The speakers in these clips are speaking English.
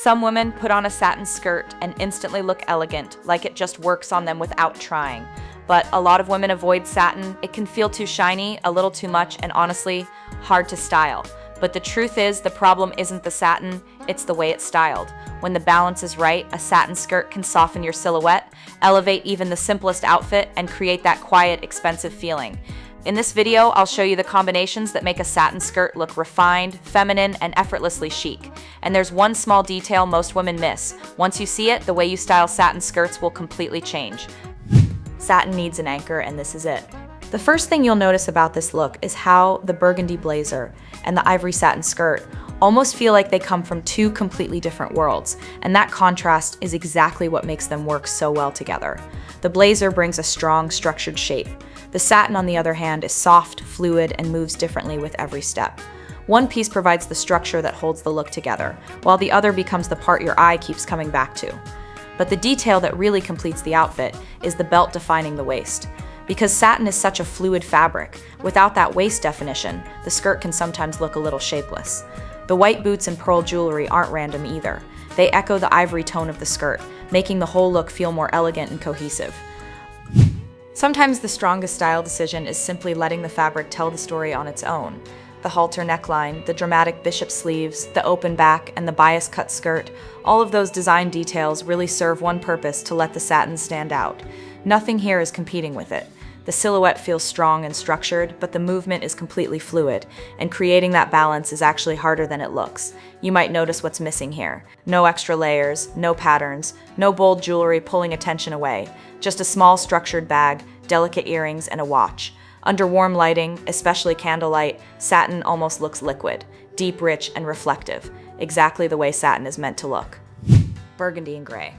Some women put on a satin skirt and instantly look elegant, like it just works on them without trying. But a lot of women avoid satin. It can feel too shiny, a little too much, and honestly, hard to style. But the truth is, the problem isn't the satin, it's the way it's styled. When the balance is right, a satin skirt can soften your silhouette, elevate even the simplest outfit, and create that quiet, expensive feeling. In this video, I'll show you the combinations that make a satin skirt look refined, feminine, and effortlessly chic. And there's one small detail most women miss. Once you see it, the way you style satin skirts will completely change. Satin needs an anchor, and this is it. The first thing you'll notice about this look is how the burgundy blazer and the ivory satin skirt almost feel like they come from two completely different worlds, and that contrast is exactly what makes them work so well together. The blazer brings a strong, structured shape. The satin, on the other hand, is soft, fluid, and moves differently with every step. One piece provides the structure that holds the look together, while the other becomes the part your eye keeps coming back to. But the detail that really completes the outfit is the belt defining the waist. Because satin is such a fluid fabric, without that waist definition, the skirt can sometimes look a little shapeless. The white boots and pearl jewelry aren't random either. They echo the ivory tone of the skirt, making the whole look feel more elegant and cohesive. Sometimes the strongest style decision is simply letting the fabric tell the story on its own. The halter neckline, the dramatic bishop sleeves, the open back, and the bias cut skirt, all of those design details really serve one purpose: to let the satin stand out. Nothing here is competing with it. The silhouette feels strong and structured, but the movement is completely fluid, and creating that balance is actually harder than it looks. You might notice what's missing here. No extra layers, no patterns, no bold jewelry pulling attention away. Just a small structured bag, delicate earrings, and a watch. Under warm lighting, especially candlelight, satin almost looks liquid, deep, rich, and reflective, exactly the way satin is meant to look. Burgundy and gray.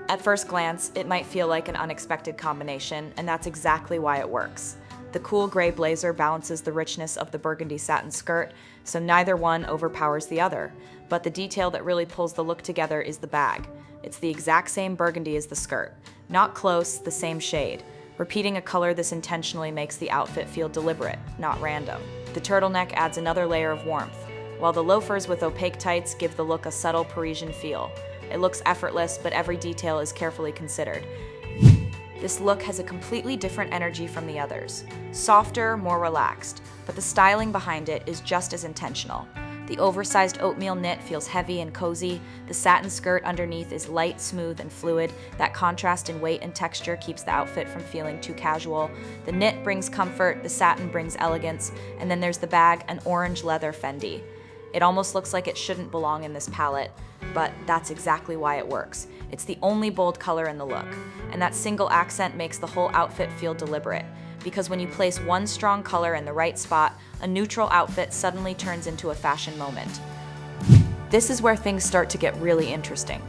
At first glance, it might feel like an unexpected combination, and that's exactly why it works. The cool gray blazer balances the richness of the burgundy satin skirt, so neither one overpowers the other. But the detail that really pulls the look together is the bag. It's the exact same burgundy as the skirt. Not close, the same shade. Repeating a color this intentionally makes the outfit feel deliberate, not random. The turtleneck adds another layer of warmth, while the loafers with opaque tights give the look a subtle Parisian feel. It looks effortless, but every detail is carefully considered. This look has a completely different energy from the others. Softer, more relaxed, but the styling behind it is just as intentional. The oversized oatmeal knit feels heavy and cozy. The satin skirt underneath is light, smooth, and fluid. That contrast in weight and texture keeps the outfit from feeling too casual. The knit brings comfort, the satin brings elegance, and then there's the bag, an orange leather Fendi. It almost looks like it shouldn't belong in this palette, but that's exactly why it works. It's the only bold color in the look, and that single accent makes the whole outfit feel deliberate. Because when you place one strong color in the right spot, a neutral outfit suddenly turns into a fashion moment. This is where things start to get really interesting.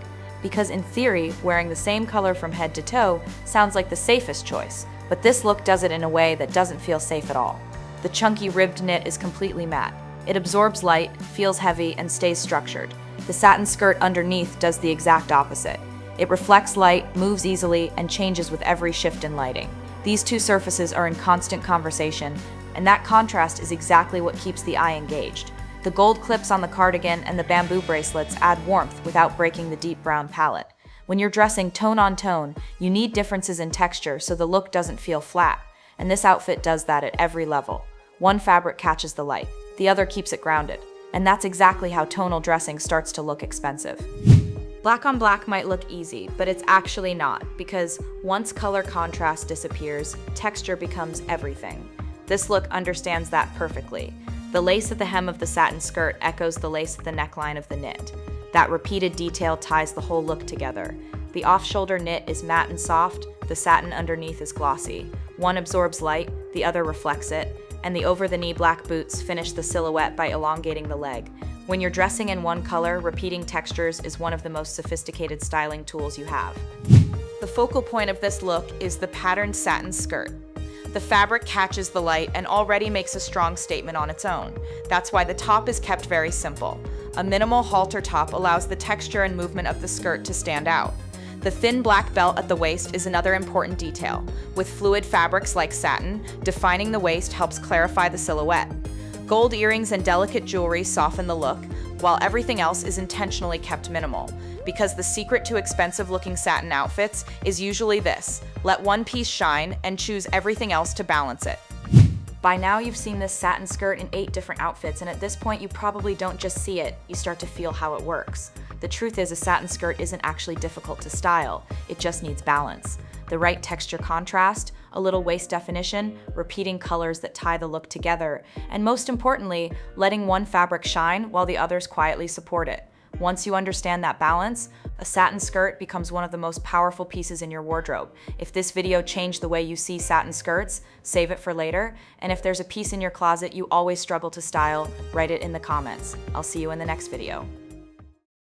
Because in theory, wearing the same color from head to toe sounds like the safest choice, but this look does it in a way that doesn't feel safe at all. The chunky ribbed knit is completely matte. It absorbs light, feels heavy, and stays structured. The satin skirt underneath does the exact opposite. It reflects light, moves easily, and changes with every shift in lighting. These two surfaces are in constant conversation, and that contrast is exactly what keeps the eye engaged. The gold clips on the cardigan and the bamboo bracelets add warmth without breaking the deep brown palette. When you're dressing tone on tone, you need differences in texture so the look doesn't feel flat, and this outfit does that at every level. One fabric catches the light, the other keeps it grounded, and that's exactly how tonal dressing starts to look expensive. Black on black might look easy, but it's actually not, because once color contrast disappears, texture becomes everything. This look understands that perfectly. The lace at the hem of the satin skirt echoes the lace at the neckline of the knit. That repeated detail ties the whole look together. The off-shoulder knit is matte and soft, the satin underneath is glossy. One absorbs light, the other reflects it, and the over-the-knee black boots finish the silhouette by elongating the leg. When you're dressing in one color, repeating textures is one of the most sophisticated styling tools you have. The focal point of this look is the patterned satin skirt. The fabric catches the light and already makes a strong statement on its own. That's why the top is kept very simple. A minimal halter top allows the texture and movement of the skirt to stand out. The thin black belt at the waist is another important detail. With fluid fabrics like satin, defining the waist helps clarify the silhouette. Gold earrings and delicate jewelry soften the look, while everything else is intentionally kept minimal. Because the secret to expensive-looking satin outfits is usually this: let one piece shine and choose everything else to balance it. By now you've seen this satin skirt in 8 different outfits, and at this point you probably don't just see it, you start to feel how it works. The truth is, a satin skirt isn't actually difficult to style, it just needs balance. The right texture contrast, a little waist definition, repeating colors that tie the look together, and most importantly, letting one fabric shine while the others quietly support it. Once you understand that balance, a satin skirt becomes one of the most powerful pieces in your wardrobe. If this video changed the way you see satin skirts, save it for later. And if there's a piece in your closet you always struggle to style, write it in the comments. I'll see you in the next video.